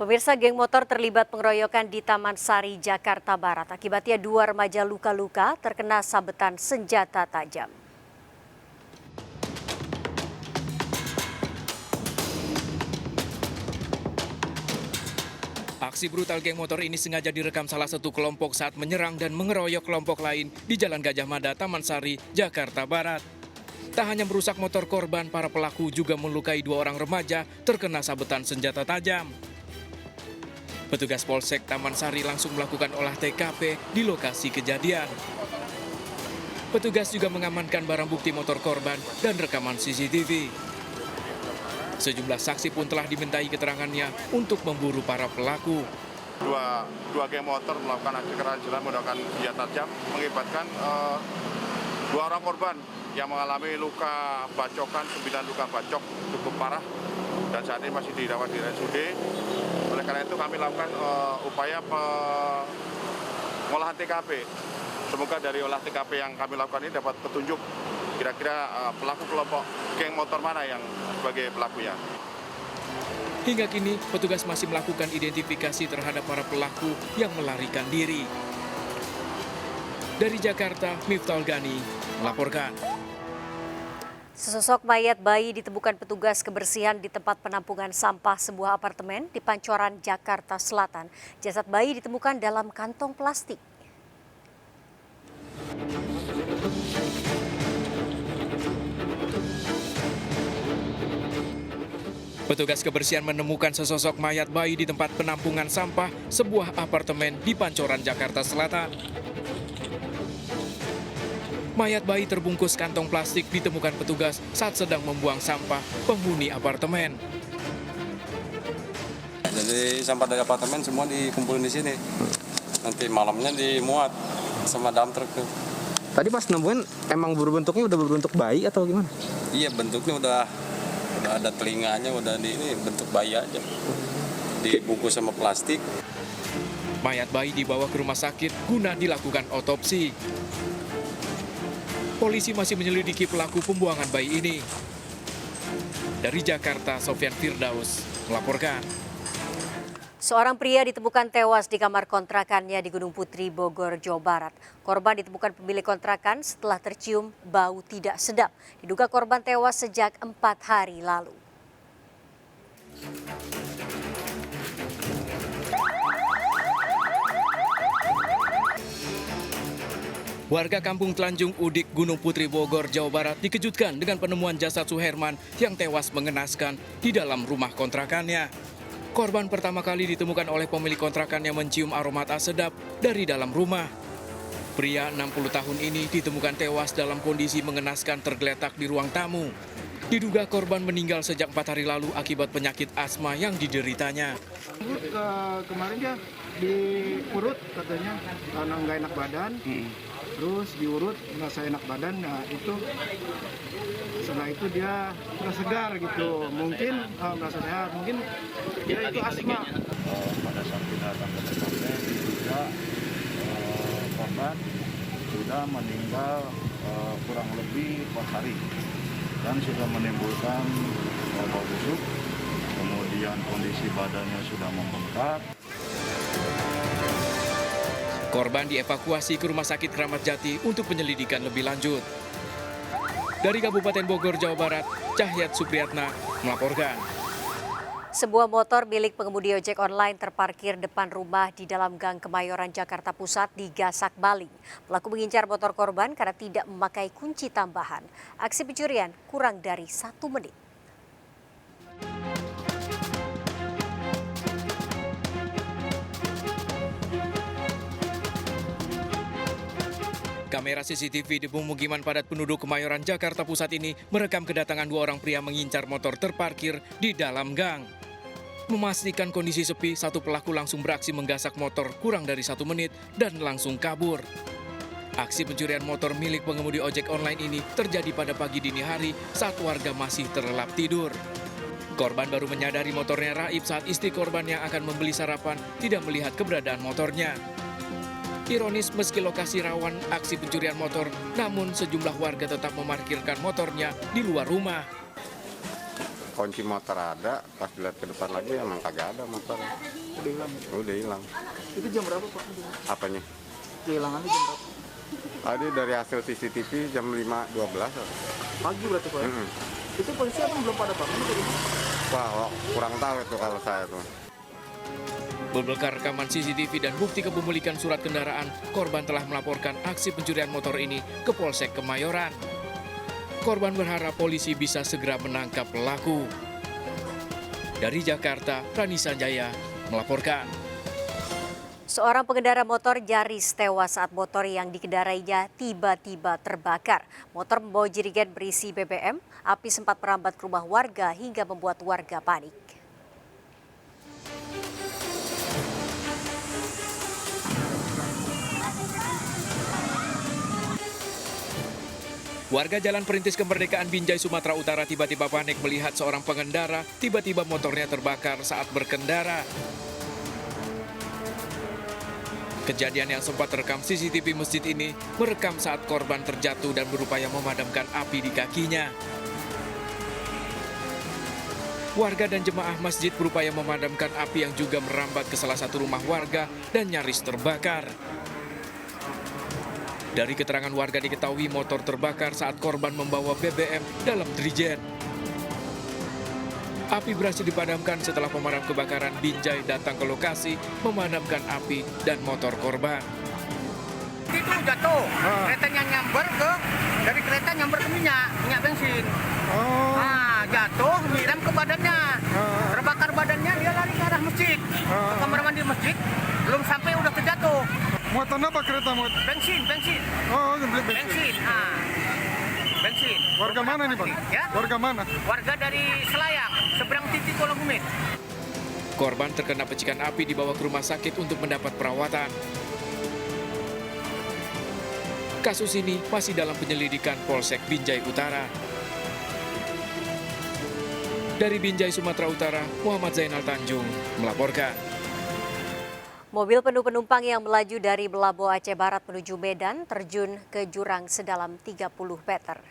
Pemirsa, geng motor terlibat pengeroyokan di Taman Sari, Jakarta Barat. Akibatnya 2 remaja luka-luka terkena sabetan senjata tajam. Aksi brutal geng motor ini sengaja direkam salah satu kelompok saat menyerang dan mengeroyok kelompok lain di Jalan Gajah Mada, Taman Sari, Jakarta Barat. Tak hanya merusak motor korban, para pelaku juga melukai 2 orang remaja terkena sabetan senjata tajam. Petugas Polsek Taman Sari langsung melakukan olah TKP di lokasi kejadian. Petugas juga mengamankan barang bukti motor korban dan rekaman CCTV. Sejumlah saksi pun telah dimintai keterangannya untuk memburu para pelaku. Dua geng motor melakukan aksi keracunan menggunakan senjata tajam mengakibatkan 2 orang korban yang mengalami luka bacokan, 9 luka bacok cukup parah dan saat ini masih dirawat di RSUD. Oleh karena itu kami lakukan upaya pengolahan TKP. Semoga dari olah TKP yang kami lakukan ini dapat petunjuk kira-kira pelaku kelompok geng motor mana yang sebagai pelakunya. Hingga kini, petugas masih melakukan identifikasi terhadap para pelaku yang melarikan diri. Dari Jakarta, Miftah Gani melaporkan. Sesosok mayat bayi ditemukan petugas kebersihan di tempat penampungan sampah sebuah apartemen di Pancoran, Jakarta Selatan. Jasad bayi ditemukan dalam kantong plastik. Petugas kebersihan menemukan sesosok mayat bayi di tempat penampungan sampah sebuah apartemen di Pancoran, Jakarta Selatan. Mayat bayi terbungkus kantong plastik ditemukan petugas saat sedang membuang sampah penghuni apartemen. Jadi sampah dari apartemen semua dikumpulin di sini. Nanti malamnya dimuat sama dump truck. Tadi pas nemuin emang bentuknya udah berbentuk bayi atau gimana? Iya, bentuknya udah ada telinganya, udah ini bentuk bayi aja. Dibungkus sama plastik. Mayat bayi dibawa ke rumah sakit guna dilakukan otopsi. Polisi masih menyelidiki pelaku pembuangan bayi ini. Dari Jakarta, Sofyan Firdaus melaporkan. Seorang pria ditemukan tewas di kamar kontrakannya di Gunung Putri, Bogor, Jawa Barat. Korban ditemukan pemilik kontrakan setelah tercium bau tidak sedap. Diduga korban tewas sejak 4 hari lalu. Warga Kampung Telanjung Udik, Gunung Putri, Bogor, Jawa Barat dikejutkan dengan penemuan jasad Suherman yang tewas mengenaskan di dalam rumah kontrakannya. Korban pertama kali ditemukan oleh pemilik kontrakan yang mencium aroma tak sedap dari dalam rumah. Pria 60 tahun ini ditemukan tewas dalam kondisi mengenaskan tergeletak di ruang tamu. Diduga korban meninggal sejak 4 hari lalu akibat penyakit asma yang dideritanya. Kemarin dia diurut katanya karena nggak enak badan. Terus diurut merasa enak badan, nah itu setelah itu dia merasa segar gitu, mungkin merasa sehat, mungkin dia itu asma. Pada saat kita datang ke tempatnya diduga korban sudah meninggal kurang lebih 4 hari dan sudah menimbulkan bau busuk, kemudian kondisi badannya sudah membengkak. Korban dievakuasi ke Rumah Sakit Kramat Jati untuk penyelidikan lebih lanjut. Dari Kabupaten Bogor, Jawa Barat, Cahyat Supriyatna melaporkan. Sebuah motor milik pengemudi ojek online terparkir depan rumah di dalam Gang Kemayoran, Jakarta Pusat digasak maling. Pelaku mengincar motor korban karena tidak memakai kunci tambahan. Aksi pencurian kurang dari 1 menit. Kamera CCTV di pemukiman padat penduduk Kemayoran, Jakarta Pusat ini merekam kedatangan 2 orang pria mengincar motor terparkir di dalam gang. Memastikan kondisi sepi, satu pelaku langsung beraksi menggasak motor kurang dari 1 menit dan langsung kabur. Aksi pencurian motor milik pengemudi ojek online ini terjadi pada pagi dini hari saat warga masih terlelap tidur. Korban baru menyadari motornya raib saat istri korban yang akan membeli sarapan tidak melihat keberadaan motornya. Ironis, meski lokasi rawan aksi pencurian motor, namun sejumlah warga tetap memarkirkan motornya di luar rumah. kunci motor ada, pas dilihat ke depan lagi emang kagak ada motor. Udah hilang. Udah hilang. Itu jam berapa Pak? Apanya? Kehilangannya jam berapa? Tadi dari hasil CCTV jam 5.12. Pagi berarti Pak? Itu polisi apa belum pada bangun? Wah, kurang tahu itu kalau saya tuh. Berbekal rekaman CCTV dan bukti kepemilikan surat kendaraan, korban telah melaporkan aksi pencurian motor ini ke Polsek Kemayoran. Korban berharap polisi bisa segera menangkap pelaku. Dari Jakarta, Rani Sanjaya melaporkan. Seorang pengendara motor nyaris tewas saat motor yang dikendarainya tiba-tiba terbakar. Motor membawa jerigen berisi BBM, api sempat merambat ke rumah warga hingga membuat warga panik. Warga Jalan Perintis Kemerdekaan Binjai, Sumatera Utara tiba-tiba panik melihat seorang pengendara tiba-tiba motornya terbakar saat berkendara. Kejadian yang sempat terekam CCTV masjid ini merekam saat korban terjatuh dan berupaya memadamkan api di kakinya. Warga dan jemaah masjid berupaya memadamkan api yang juga merambat ke salah satu rumah warga dan nyaris terbakar. Dari keterangan warga diketahui motor terbakar saat korban membawa BBM dalam dirijen. Api berhasil dipadamkan setelah pemadam kebakaran Binjai datang ke lokasi memadamkan api dan motor korban. Itu jatuh, keretanya nyamber dari kereta nyamber ke minyak bensin. Jatuh, nyiram ke badannya. Terbakar badannya, dia lari ke arah masjid. Ke kamar mandi masjid, belum sampai udah terjatuh. Muatan apa kereta muat? Bensin. Oh, bensin. Bensin. Warga mana nih, Bang? Ya? Warga mana? Warga dari Selayang, seberang titik Kolomumit. Korban terkena percikan api dibawa ke rumah sakit untuk mendapat perawatan. Kasus ini masih dalam penyelidikan Polsek Binjai Utara. Dari Binjai, Sumatera Utara, Muhammad Zainal Tanjung melaporkan. Mobil penuh penumpang yang melaju dari Belabo Aceh Barat menuju Medan terjun ke jurang sedalam 30 meter.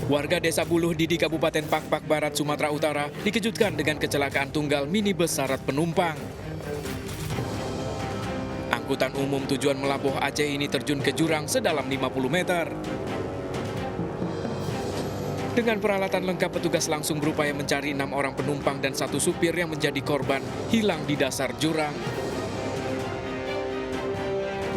Warga Desa Buluh di Kabupaten Pakpak Barat, Sumatera Utara dikejutkan dengan kecelakaan tunggal minibus syarat penumpang. Angkutan umum tujuan Melabuh Aceh ini terjun ke jurang sedalam 50 meter. Dengan peralatan lengkap, petugas langsung berupaya mencari 6 orang penumpang dan 1 supir yang menjadi korban hilang di dasar jurang.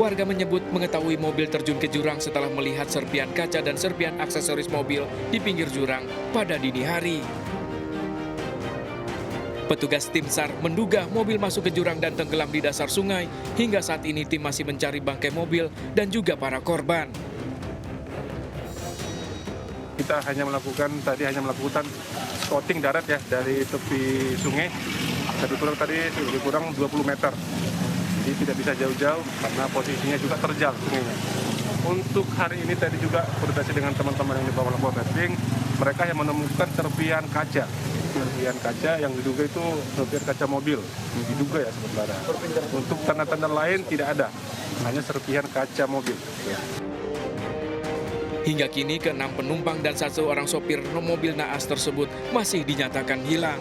Warga menyebut mengetahui mobil terjun ke jurang setelah melihat serpian kaca dan serpian aksesoris mobil di pinggir jurang pada dini hari. Petugas tim SAR menduga mobil masuk ke jurang dan tenggelam di dasar sungai. Hingga saat ini tim masih mencari bangkai mobil dan juga para korban. Kita hanya melakukan scouting darat ya dari tepi sungai. Lebih kurang 20 meter. Jadi tidak bisa jauh-jauh karena posisinya juga terjal sungainya. Untuk hari ini tadi juga koordinasi dengan teman-teman yang di bawah lapor mapping, mereka yang menemukan serpian kaca. Serpian kaca yang diduga itu serpian kaca mobil. Diduga ya sebenarnya. Untuk tanda-tanda lain tidak ada. Hanya serpian kaca mobil. Hingga kini ke-6 penumpang dan 1 orang sopir mobil naas tersebut masih dinyatakan hilang.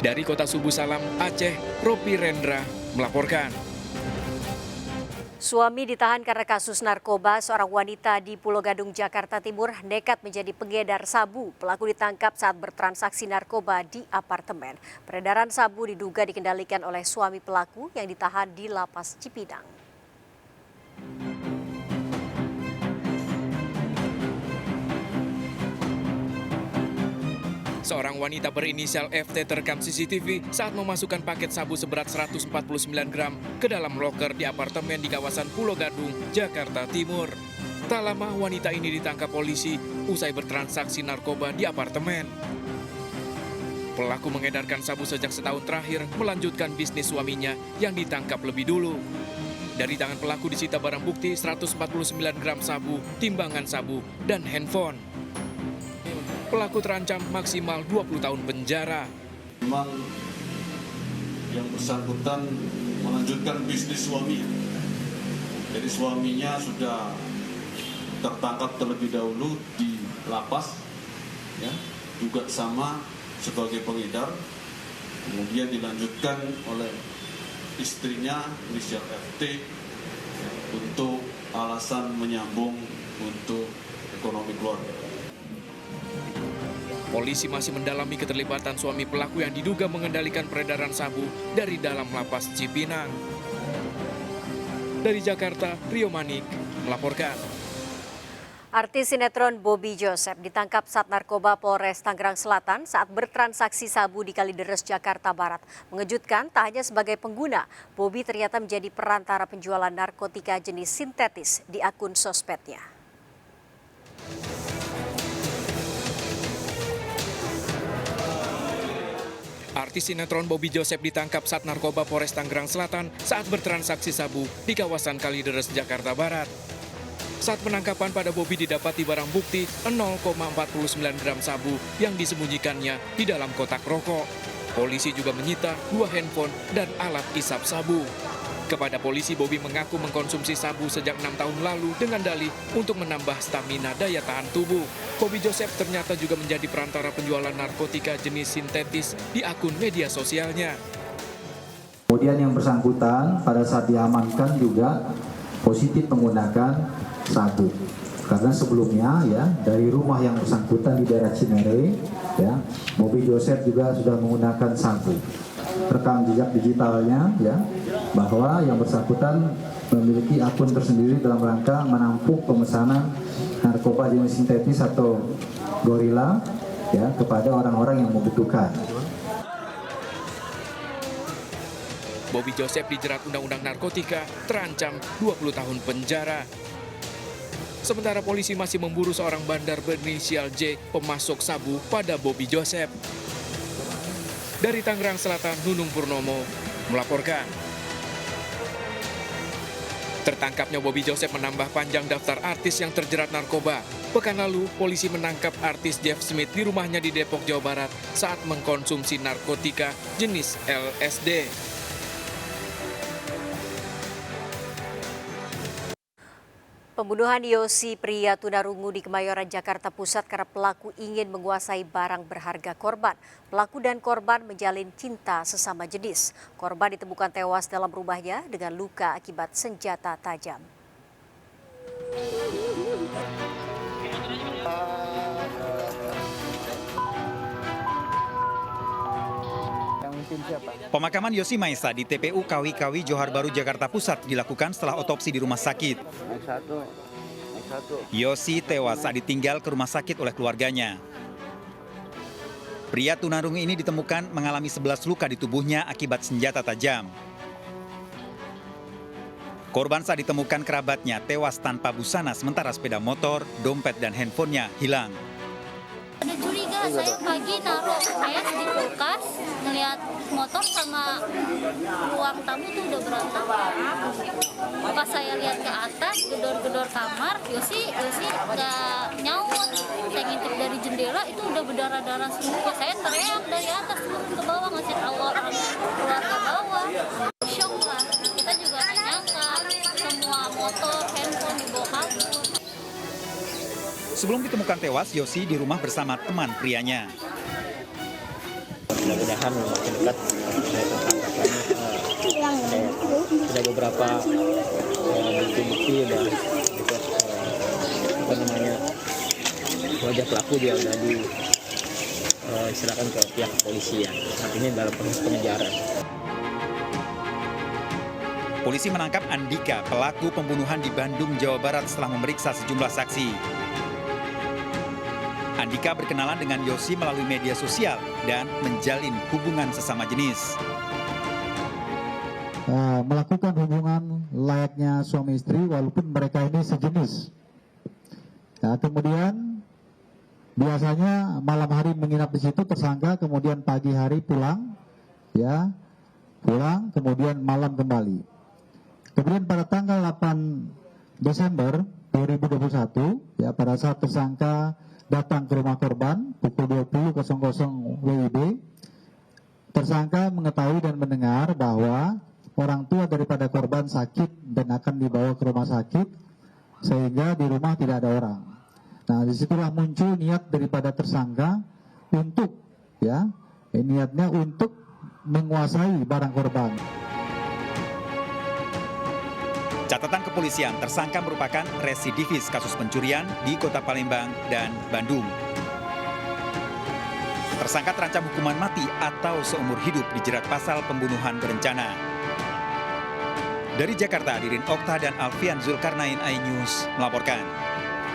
Dari Kota Subu Salam, Aceh, Ropi Rendra melaporkan. Suami ditahan karena kasus narkoba. Seorang wanita di Pulau Gadung, Jakarta Timur nekat menjadi pengedar sabu. Pelaku ditangkap saat bertransaksi narkoba di apartemen. Peredaran sabu diduga dikendalikan oleh suami pelaku yang ditahan di Lapas Cipinang. Seorang wanita berinisial FT terekam CCTV saat memasukkan paket sabu seberat 149 gram ke dalam loker di apartemen di kawasan Pulau Gadung, Jakarta Timur. Tak lama wanita ini ditangkap polisi usai bertransaksi narkoba di apartemen. Pelaku mengedarkan sabu sejak setahun terakhir, melanjutkan bisnis suaminya yang ditangkap lebih dulu. Dari tangan pelaku disita barang bukti 149 gram sabu, timbangan sabu, dan handphone. Pelaku terancam maksimal 20 tahun penjara. Memang yang bersangkutan melanjutkan bisnis suami. Jadi suaminya sudah tertangkap terlebih dahulu di lapas, ya, juga sama sebagai pengedar. Kemudian dilanjutkan oleh istrinya inisial FT untuk alasan menyambung untuk ekonomi keluarga. Polisi masih mendalami keterlibatan suami pelaku yang diduga mengendalikan peredaran sabu dari dalam lapas Cipinang. Dari Jakarta, Rio Manik melaporkan. Artis sinetron Bobby Joseph ditangkap Sat Narkoba Polres Tangerang Selatan saat bertransaksi sabu di Kalideres, Jakarta Barat. Mengejutkan, tak hanya sebagai pengguna, Bobby ternyata menjadi perantara penjualan narkotika jenis sintetis di akun sosmednya. Artis sinetron Bobby Joseph ditangkap Sat Narkoba Polres Tangerang Selatan saat bertransaksi sabu di kawasan Kalideres, Jakarta Barat. Saat penangkapan pada Bobby didapati barang bukti 0,49 gram sabu yang disembunyikannya di dalam kotak rokok. Polisi juga menyita 2 handphone dan alat isap sabu. Kepada polisi, Bobby mengaku mengkonsumsi sabu sejak 6 tahun lalu dengan dalih untuk menambah stamina daya tahan tubuh. Bobby Joseph ternyata juga menjadi perantara penjualan narkotika jenis sintetis di akun media sosialnya. Kemudian yang bersangkutan pada saat diamankan juga positif menggunakan sabu. Karena sebelumnya ya dari rumah yang bersangkutan di daerah Cinere ya, Bobby Joseph juga sudah menggunakan sabu. Rekam jejak digitalnya ya bahwa yang bersangkutan memiliki akun tersendiri dalam rangka menampung pemesanan narkoba jenis sintetis atau gorila ya kepada orang-orang yang membutuhkan. Bobby Joseph dijerat Undang-Undang Narkotika terancam 20 tahun penjara. Sementara polisi masih memburu seorang bandar berinisial J pemasok sabu pada Bobby Joseph. Dari Tangerang Selatan, Nunung Purnomo melaporkan. Tertangkapnya Bobby Joseph menambah panjang daftar artis yang terjerat narkoba. Pekan lalu, polisi menangkap artis Jeff Smith di rumahnya di Depok, Jawa Barat saat mengkonsumsi narkotika jenis LSD. Pembunuhan Yosi, pria tunarungu di Kemayoran, Jakarta Pusat karena pelaku ingin menguasai barang berharga korban. Pelaku dan korban menjalin cinta sesama jenis. Korban ditemukan tewas dalam rumahnya dengan luka akibat senjata tajam. Pemakaman Yosi Maesa di TPU Kawi-Kawi, Johar Baru, Jakarta Pusat dilakukan setelah otopsi di rumah sakit. Yosi tewas saat ditinggal ke rumah sakit oleh keluarganya. Pria tunarungu ini ditemukan mengalami 11 luka di tubuhnya akibat senjata tajam. Korban saat ditemukan kerabatnya tewas tanpa busana sementara sepeda motor, dompet, dan handphonenya hilang. Ada curiga, saya pagi naruh es di kulkas, ngeliat motor sama ruang tamu tuh udah berantakan. Pas saya lihat ke atas, gedor-gedor kamar, Yosi nggak nyaut. Saya ngintip dari jendela, itu udah berdarah-darah semua. Saya teriak dari atas turun ke bawah, ngasih tahu orang keluar ke bawah. Shock lah, kita juga nggak nyangka semua motor, handphone dibawa kabur. Sebelum ditemukan tewas, Yosi di rumah bersama teman prianya. Mudah-mudahan makin dekat sudah beberapa bukti-bukti udah wajah pelaku dia udah diserahkan ke pihak kepolisian. Saat ini dalam proses pengejaran. Polisi menangkap Andika, pelaku pembunuhan di Bandung, Jawa Barat setelah memeriksa sejumlah saksi. Andika berkenalan dengan Yosi melalui media sosial dan menjalin hubungan sesama jenis. Melakukan hubungan layaknya suami istri walaupun mereka ini sejenis. Nah, kemudian biasanya malam hari menginap di situ tersangka, kemudian pagi hari pulang, kemudian malam kembali. Kemudian pada tanggal 8 Desember 2021, pada saat tersangka datang ke rumah korban pukul 20.00 WIB, tersangka mengetahui dan mendengar bahwa orang tua daripada korban sakit dan akan dibawa ke rumah sakit, sehingga di rumah tidak ada orang. Nah, disitulah muncul niat daripada tersangka untuk, niatnya untuk menguasai barang korban. Catatan kepolisian, tersangka merupakan residivis kasus pencurian di Kota Palembang dan Bandung. Tersangka terancam hukuman mati atau seumur hidup dijerat pasal pembunuhan berencana. Dari Jakarta, Dirin Okta dan Alfian Zulkarnain, iNews melaporkan.